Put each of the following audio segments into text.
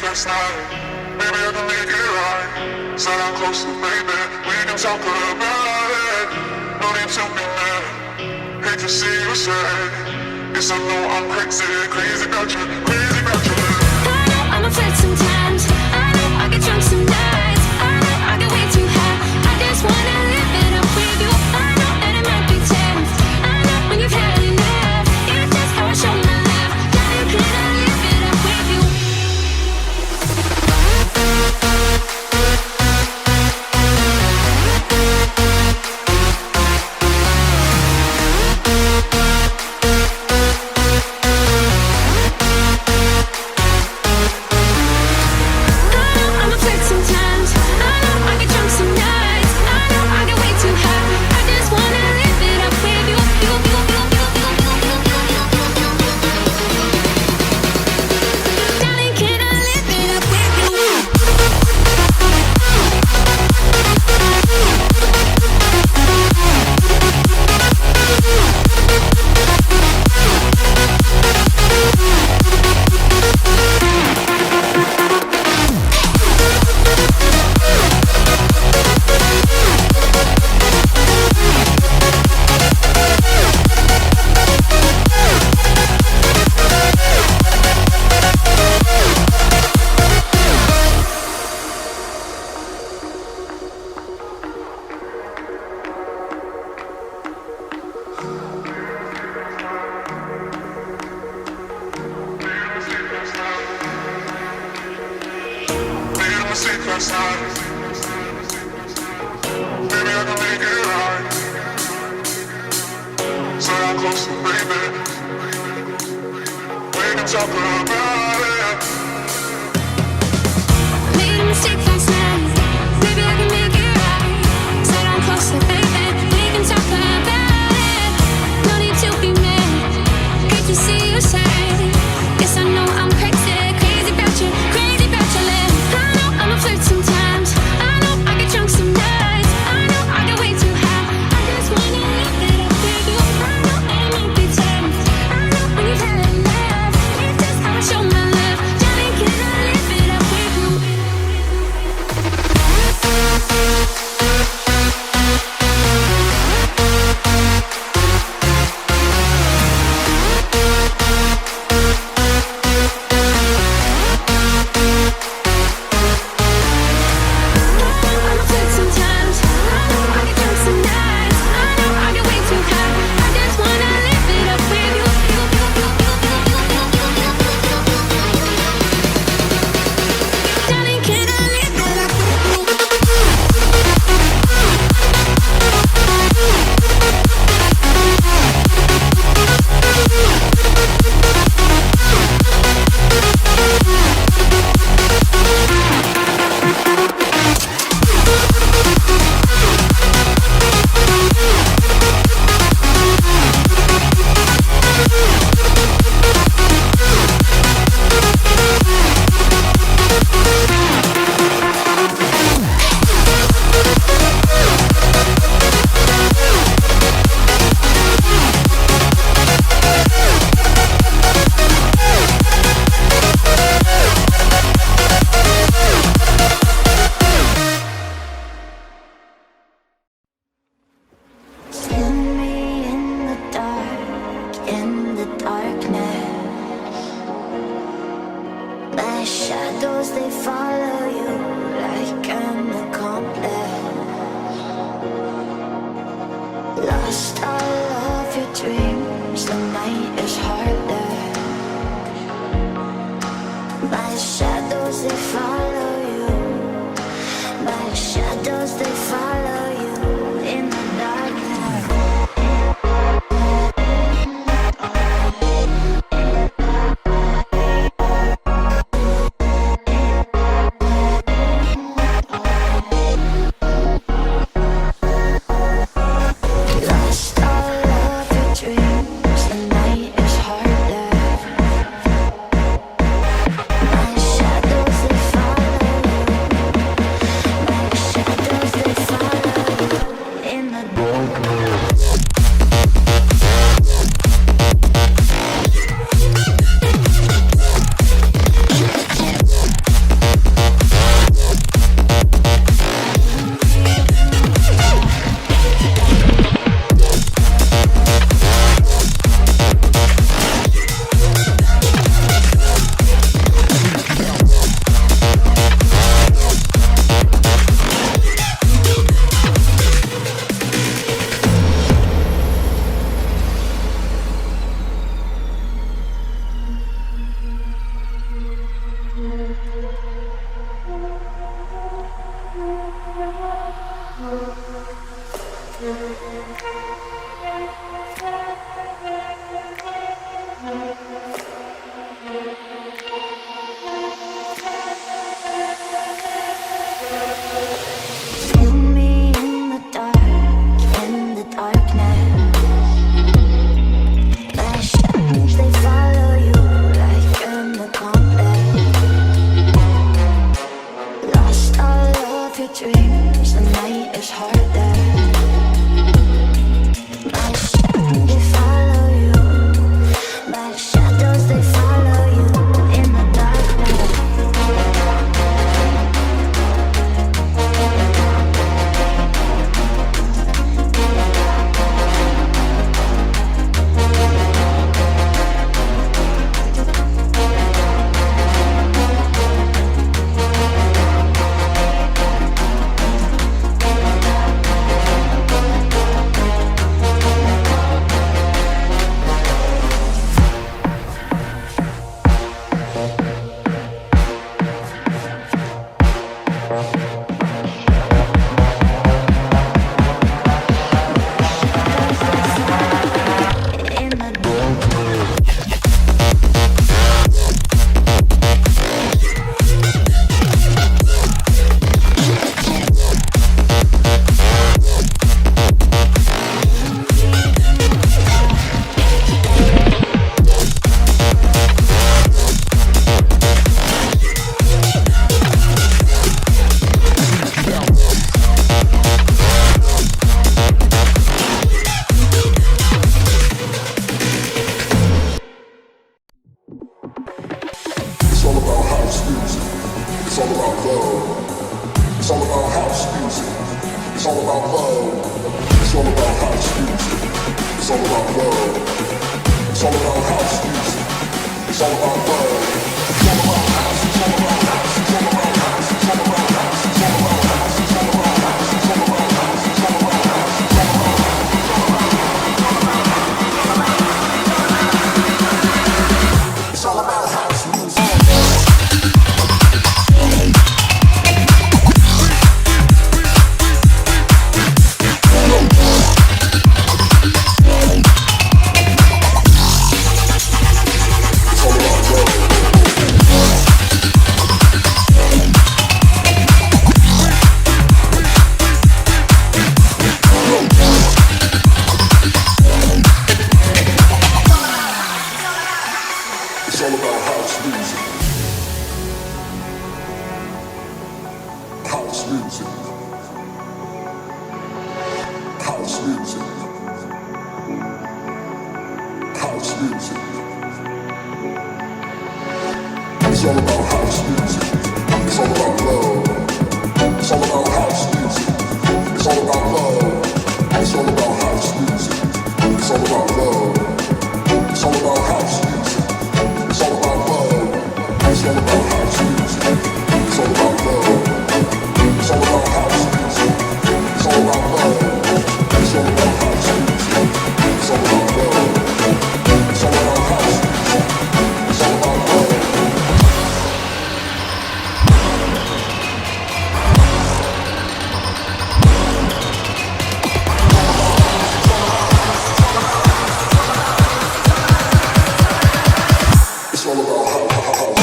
last night. Maybe I can make it right. Sit down closer, baby. We can talk about it. No need to be mad. Hate to see you sad. Yes, I know I'm crazy, crazy about you, crazy about you. I know I'm a flirt sometimes. I know I get drunk some nights. I know I get way too high. I just wanna live it up with you. I know that it might be tense. I know when you've had enough. It's just how I show my love. Darling, can I live it up with you? Last night. Maybe I can make it right. Sit down closer, baby. We can talk about it. Made a mistake last night. Maybe I can make it right. Sit down closer, baby. We can talk about it. No need to be mad. Hate to see you sad. Yes, I know I'm crazy, crazy about you, crazy about your love. I know I'm a flirt sometimes. I know I get drunk some nights. I know I get way too high. I just wanna live it up with you. I know that it might be tense. I know when you've had enough. It's just how I show my love. Darling, can I live it up with you? Shadows, they follow you like an accomplice. Lost all of your dreams, the night is harder. My shadows, they follow you. My shadows, they follow you in the darkness. They follow It's all about love. It's all about house music. It's all about love. It's all about house music. It's all about love. It's all about house music. It's all about love. It's all about house. It's all about house. It's all about house. It's all about house. It's all about house. It's all about house. It's all about house. It's all about house. It's all about house music. It's all about house music. House music. House music. House music. It's all about house music. It's all about love. It's all about house music. It's all about love. It's all about house music. It's all about love. It's all about house music. It's all about love. It's all about house music. It's all about love. It's all about house music. It's all about love. It's all about house music. It's all about love. It's all about house music. It's all about love. It's all about house.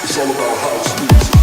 It's all about house music.